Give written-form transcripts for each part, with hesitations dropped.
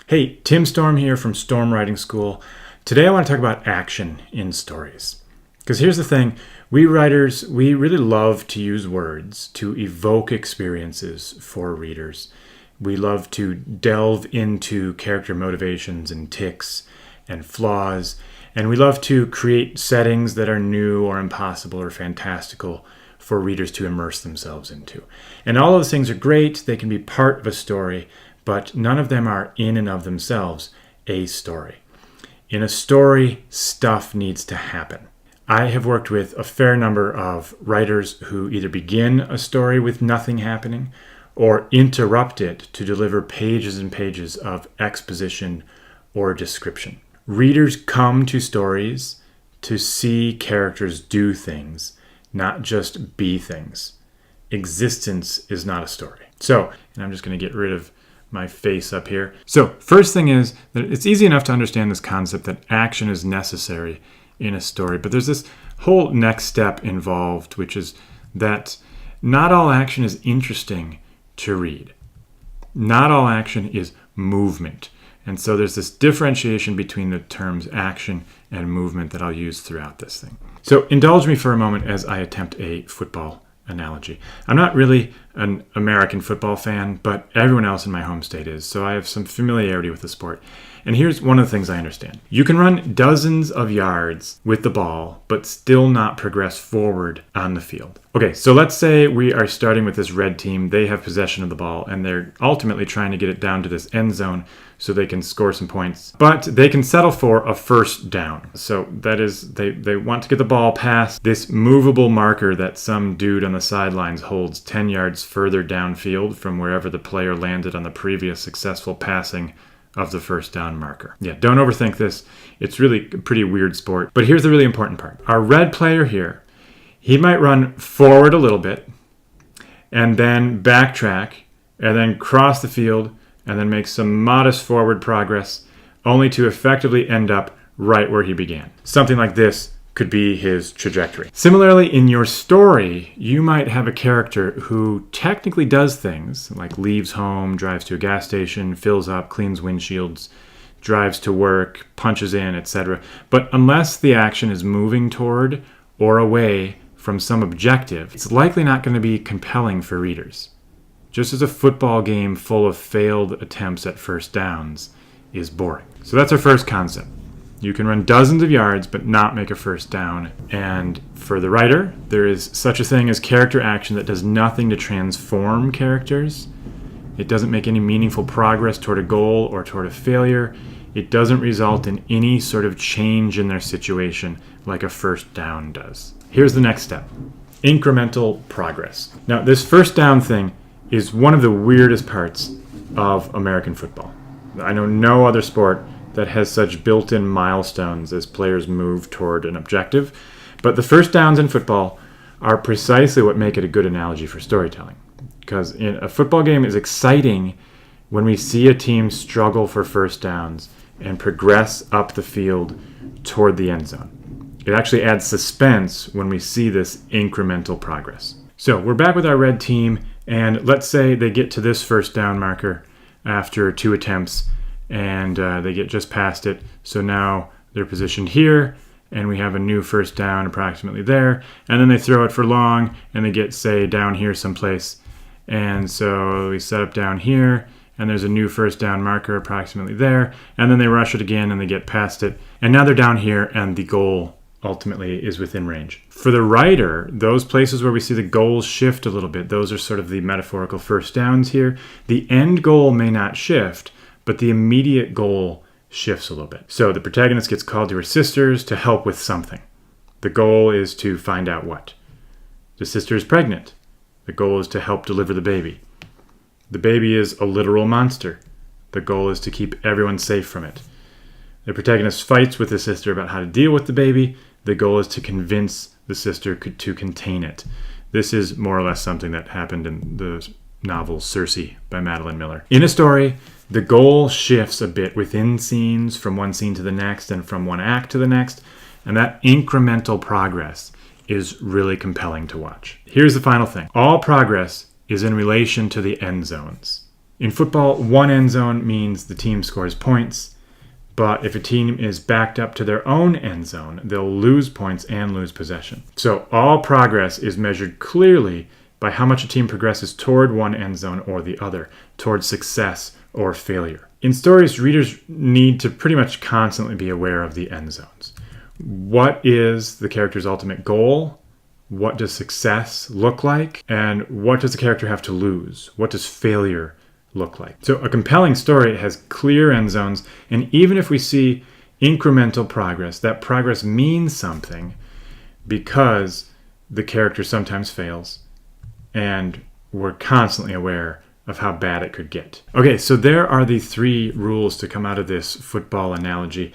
Hey, Tim Storm here from Storm Writing School. Today I want to talk about action in stories. Because here's the thing, we writers, we really love to use words to evoke experiences for readers. We love to delve into character motivations and tics and flaws, and we love to create settings that are new or impossible or fantastical for readers to immerse themselves into. And all those things are great, they can be part of a story, but none of them are in and of themselves a story. In a story, stuff needs to happen. I have worked with a fair number of writers who either begin a story with nothing happening or interrupt it to deliver pages and pages of exposition or description. Readers come to stories to see characters do things, not just be things. Existence is not a story. So, and I'm just going to get rid of my face up here. So, first thing is that it's easy enough to understand this concept that action is necessary in a story, but there's this whole next step involved, which is that not all action is interesting to read. Not all action is movement. And so there's this differentiation between the terms action and movement that I'll use throughout this thing. So indulge me for a moment as I attempt a football analogy. I'm not really an American football fan, but everyone else in my home state is, so I have some familiarity with the sport. And here's one of the things I understand. You can run dozens of yards with the ball, but still not progress forward on the field. Okay, so let's say we are starting with this red team. They have possession of the ball, and they're ultimately trying to get it down to this end zone so they can score some points. But they can settle for a first down. So that is, they want to get the ball past this movable marker that some dude on the sidelines holds 10 yards further downfield from wherever the player landed on the previous successful passing of the first down marker. Yeah, don't overthink this. It's really a pretty weird sport. But here's the really important part. Our red player here, he might run forward a little bit and then backtrack and then cross the field and then make some modest forward progress only to effectively end up right where he began. Something like this could be his trajectory. Similarly, in your story, you might have a character who technically does things like leaves home, drives to a gas station, fills up, cleans windshields, drives to work, punches in, etc. But unless the action is moving toward or away from some objective, it's likely not going to be compelling for readers. Just as a football game full of failed attempts at first downs is boring. So that's our first concept. You can run dozens of yards but not make a first down. And for the writer, there is such a thing as character action that does nothing to transform characters. It doesn't make any meaningful progress toward a goal or toward a failure. It doesn't result in any sort of change in their situation like a first down does. Here's the next step. Incremental progress. Now, this first down thing is one of the weirdest parts of American football. I know no other sport that has such built-in milestones as players move toward an objective. But the first downs in football are precisely what make it a good analogy for storytelling. Because a football game is exciting when we see a team struggle for first downs and progress up the field toward the end zone. It actually adds suspense when we see this incremental progress. So we're back with our red team, and let's say they get to this first down marker after 2 attempts, and they get just past it. So now they're positioned here, and we have a new first down approximately there. And then they throw it for long, and they get, say, down here someplace. And so we set up down here, and there's a new first down marker approximately there. And then they rush it again, and they get past it. And now they're down here, and the goal ultimately is within range. For the writer, those places where we see the goals shift a little bit, those are sort of the metaphorical first downs here. The end goal may not shift, but the immediate goal shifts a little bit. So the protagonist gets called to her sisters to help with something. The goal is to find out what. The sister is pregnant. The goal is to help deliver the baby. The baby is a literal monster. The goal is to keep everyone safe from it. The protagonist fights with the sister about how to deal with the baby. The goal is to convince the sister to contain it. This is more or less something that happened in the novel Circe by Madeline Miller. In a story, the goal shifts a bit within scenes, from one scene to the next and from one act to the next, and that incremental progress is really compelling to watch. Here's the final thing. All progress is in relation to the end zones. In football, one end zone means the team scores points, but if a team is backed up to their own end zone, they'll lose points and lose possession. So all progress is measured clearly by how much a team progresses toward one end zone or the other, toward success or failure. In stories, readers need to pretty much constantly be aware of the end zones. What is the character's ultimate goal? What does success look like? And what does the character have to lose? What does failure look like? So a compelling story has clear end zones, and even if we see incremental progress, that progress means something because the character sometimes fails, and we're constantly aware of how bad it could get. Okay, so there are the 3 rules to come out of this football analogy.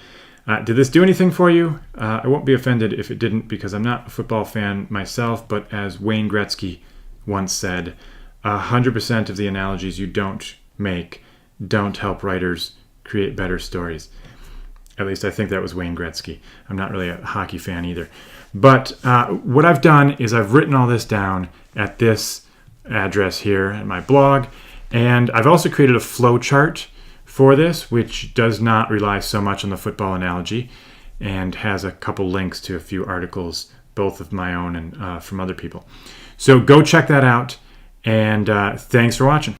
Did this do anything for you? I won't be offended if it didn't, because I'm not a football fan myself, but as Wayne Gretzky once said, 100% of the analogies you don't make don't help writers create better stories. At least I think that was Wayne Gretzky. I'm not really a hockey fan either. But what I've done is I've written all this down at this address here at my blog, and I've also created a flow chart for this, which does not rely so much on the football analogy and has a couple links to a few articles, both of my own and from other people. So go check that out. And thanks for watching.